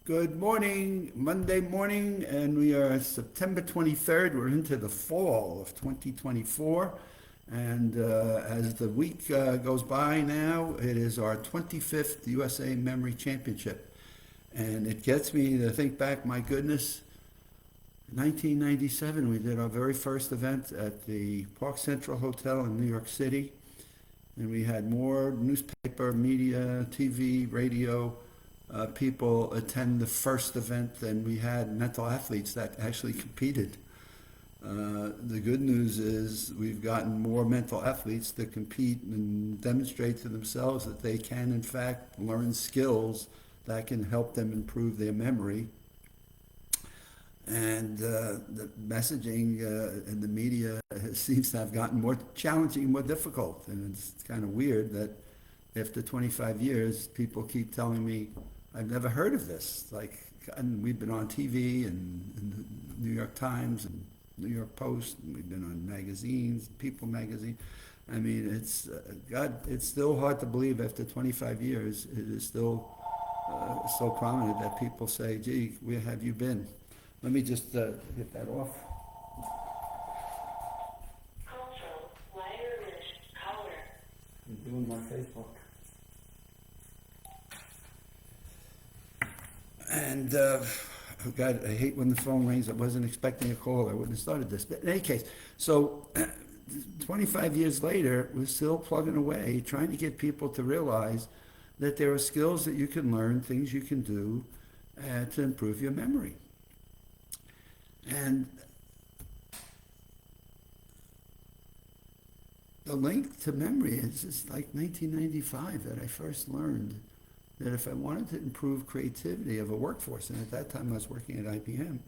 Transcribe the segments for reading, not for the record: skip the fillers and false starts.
Good morning, Monday morning, and we are September 23rd. We're into the fall of 2024. And as the week goes by now, it is our 25th USA Memory Championship. And it gets me to think back, my goodness, 1997, we did our very first event at the Park Central Hotel in New York City. And we had more newspaper, media, TV, radio people attend the first event than we had mental athletes that actually competed. The good news is we've gotten more mental athletes to compete and demonstrate to themselves that they can, in fact, learn skills that can help them improve their memory. And the messaging in the media seems to have gotten more challenging, more difficult. And it's kind of weird that after 25 years, people keep telling me, I've never heard of this. And we've been on TV and the New York Times and New York Post, and we've been on magazines, People magazine. I mean, it's still hard to believe after 25 years, it is still so prominent that people say, gee, where have you been? Let me just get that off. Control, wireless power. I'm doing my Facebook. And, oh God, I hate when the phone rings. I wasn't expecting a call. I wouldn't have started this. But in any case, so 25 years later, we're still plugging away, trying to get people to realize that there are skills that you can learn, things you can do to improve your memory. And the link to memory is just like 1995 that I first learned that if I wanted to improve creativity of a workforce, and at that time I was working at IBM,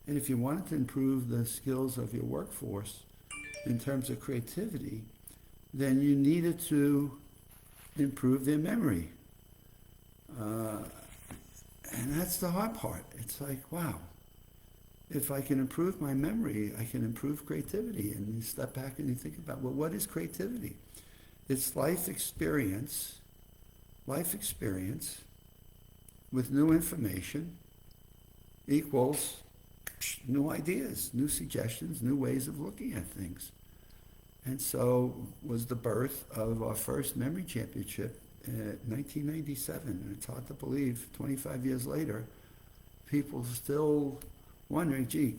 and if you wanted to improve the skills of your workforce in terms of creativity, then you needed to improve their memory. And that's the hard part. It's like, wow, if I can improve my memory, I can improve creativity. And you step back and you think about, well, what is creativity? It's life experience with new information equals new ideas, new suggestions, new ways of looking at things. And so was the birth of our first memory championship in 1997. And it's hard to believe, 25 years later, people still wondering, gee,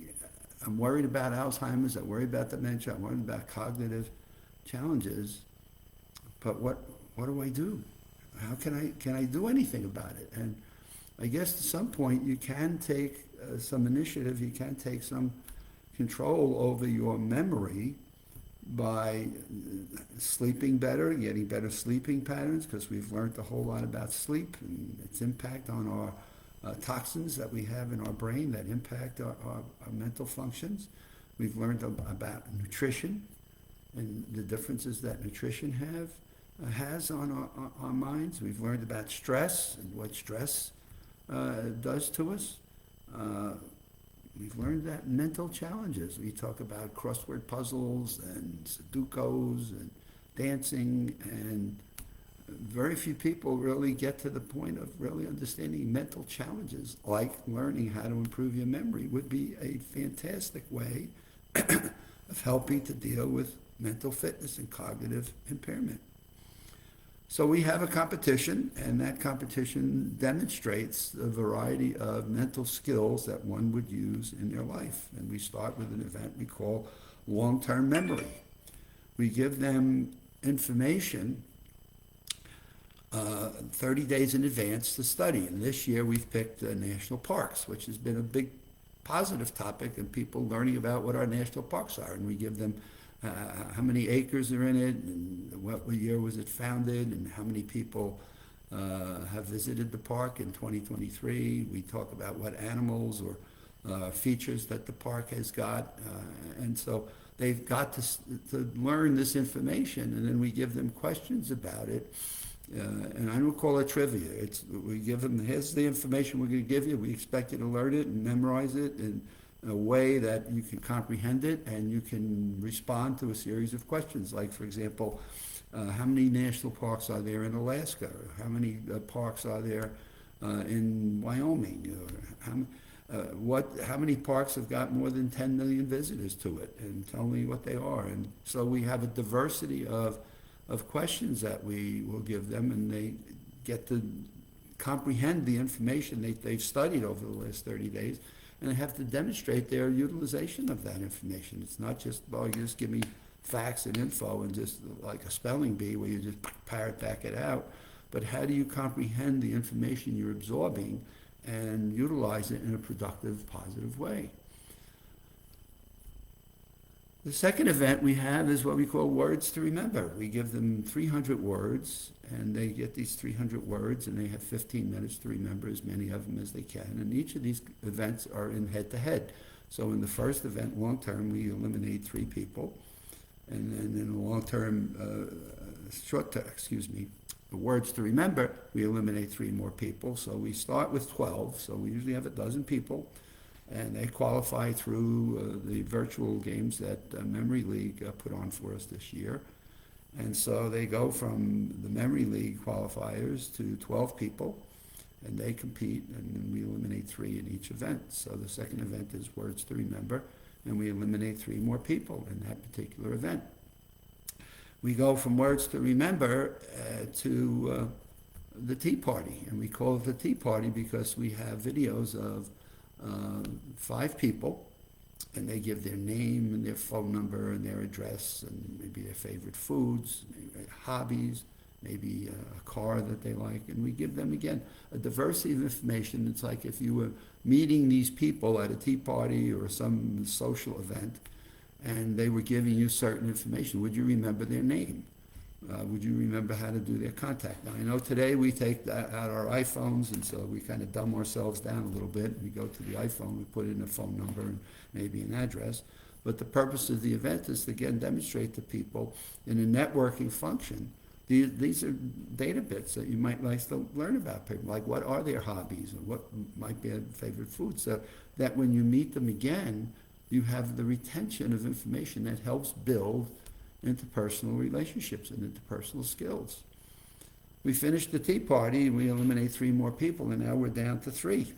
I'm worried about Alzheimer's, I'm worried about dementia, I'm worried about cognitive challenges, but what do I do? How can I do anything about it? And I guess at some point you can take some initiative, you can take some control over your memory by sleeping better, getting better sleeping patterns, because we've learned a whole lot about sleep and its impact on our toxins that we have in our brain that impact our mental functions. We've learned about nutrition and the differences that nutrition has on our minds. We've learned about stress and what stress does to us. We've learned that mental challenges. We talk about crossword puzzles and Sudokus and dancing, and very few people really get to the point of really understanding mental challenges, like learning how to improve your memory would be a fantastic way of helping to deal with mental fitness and cognitive impairment. So we have a competition, and that competition demonstrates a variety of mental skills that one would use in their life. And we start with an event we call long-term memory. We give them information 30 days in advance to study. And this year we've picked national parks, which has been a big positive topic, and people learning about what our national parks are. And we give them how many acres are in it, and what year was it founded, and how many people have visited the park in 2023. We talk about what animals or features that the park has got. And so they've got to learn this information, and then we give them questions about it. And I don't call it trivia. We give them, here's the information we're going to give you. We expect you to learn it and memorize it in a way that you can comprehend it, and you can respond to a series of questions. Like, for example, how many national parks are there in Alaska? Or how many parks are there in Wyoming? Or how many parks have got more than 10 million visitors to it? And tell me what they are. And so we have a diversity of questions that we will give them, and they get to comprehend the information they've studied over the last 30 days, and they have to demonstrate their utilization of that information. It's not just, well, you just give me facts and info and just like a spelling bee where you just parrot back it out, but how do you comprehend the information you're absorbing and utilize it in a productive, positive way? The second event we have is what we call Words to Remember. We give them 300 words, and they get these 300 words, and they have 15 minutes to remember as many of them as they can. And each of these events are in head-to-head. So in the first event, long-term, we eliminate 3 people. And then in the long-term, the Words to Remember, we eliminate 3 more people. So we start with 12, so we usually have a dozen people. And they qualify through the virtual games that Memory League put on for us this year. And so they go from the Memory League qualifiers to 12 people, and they compete, and then we eliminate 3 in each event. So the second event is Words to Remember, and we eliminate 3 more people in that particular event. We go from Words to Remember to the Tea Party, and we call it the Tea Party because we have videos of 5 people, and they give their name and their phone number and their address and maybe their favorite foods, maybe hobbies, maybe a car that they like, and we give them, again, a diversity of information. It's like if you were meeting these people at a tea party or some social event, and they were giving you certain information. Would you remember their name? Would you remember how to do their contact? Now, I know today we take out our iPhones, and so we kind of dumb ourselves down a little bit. We go to the iPhone, we put in a phone number and maybe an address. But the purpose of the event is to, again, demonstrate to people in a networking function. These are data bits that you might like to learn about people, like what are their hobbies and what might be their favorite food, so that when you meet them again, you have the retention of information that helps build interpersonal relationships and interpersonal skills. We finished the tea party, and we eliminate 3 more people, and now we're down to 3.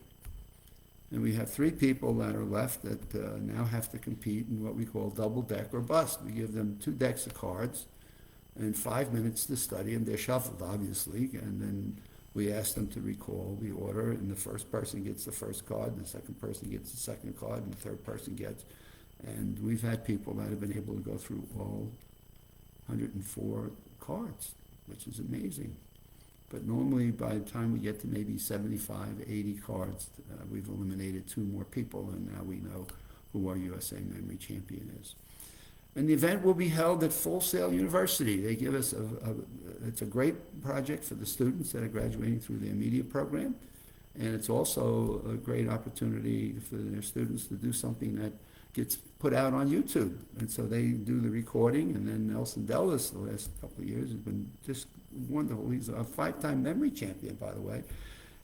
And we have 3 people that are left that now have to compete in what we call double deck or bust. We give them 2 decks of cards and 5 minutes to study them. They're shuffled, obviously, and then we ask them to recall the order, and the first person gets the first card, and the second person gets the second card, and the third person gets. And we've had people that have been able to go through all 104 cards, which is amazing. But normally by the time we get to maybe 75, 80 cards, we've eliminated 2 more people, and now we know who our USA Memory Champion is. And the event will be held at Full Sail University. They give us it's a great project for the students that are graduating through their media program. And it's also a great opportunity for their students to do something that gets put out on YouTube. And so they do the recording, and then Nelson Dellis, the last couple of years, has been just wonderful. He's a 5-time memory champion, by the way.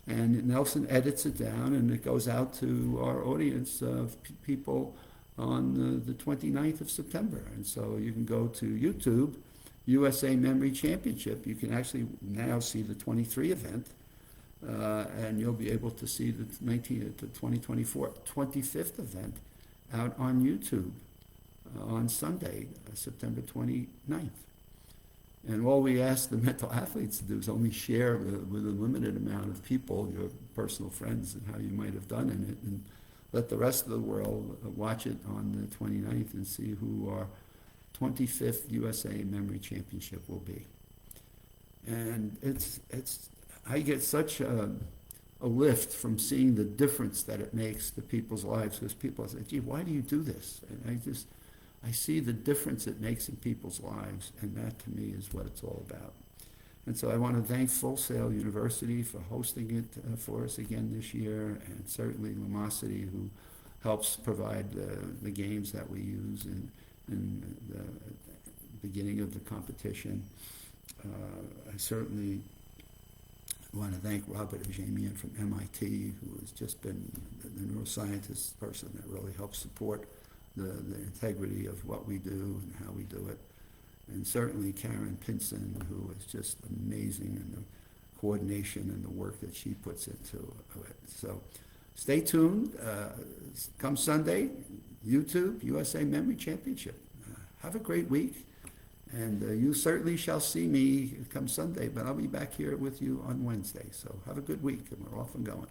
And Nelson edits it down, and it goes out to our audience of people on the 29th of September. And so you can go to YouTube, USA Memory Championship. You can actually now see the 23 event, and you'll be able to see the 2024 25th event out on YouTube on Sunday, September 29th. And all we ask the mental athletes to do is only share with a limited amount of people, your personal friends, and how you might have done in it, and let the rest of the world watch it on the 29th and see who our 25th USA Memory Championship will be. And I get such a lift from seeing the difference that it makes to people's lives, because people say, gee, why do you do this? And I see the difference it makes in people's lives, and that to me is what it's all about. And so I want to thank Full Sail University for hosting it for us again this year, and certainly Lumosity, who helps provide the games that we use in the beginning of the competition. I certainly want to thank Robert Ajamian from MIT, who has just been the neuroscientist person that really helps support the integrity of what we do and how we do it. And certainly Karen Pinson, who is just amazing in the coordination and the work that she puts into it. So stay tuned. Come Sunday, YouTube, USA Memory Championship. Have a great week. And you certainly shall see me come Sunday, but I'll be back here with you on Wednesday. So have a good week, and we're off and going.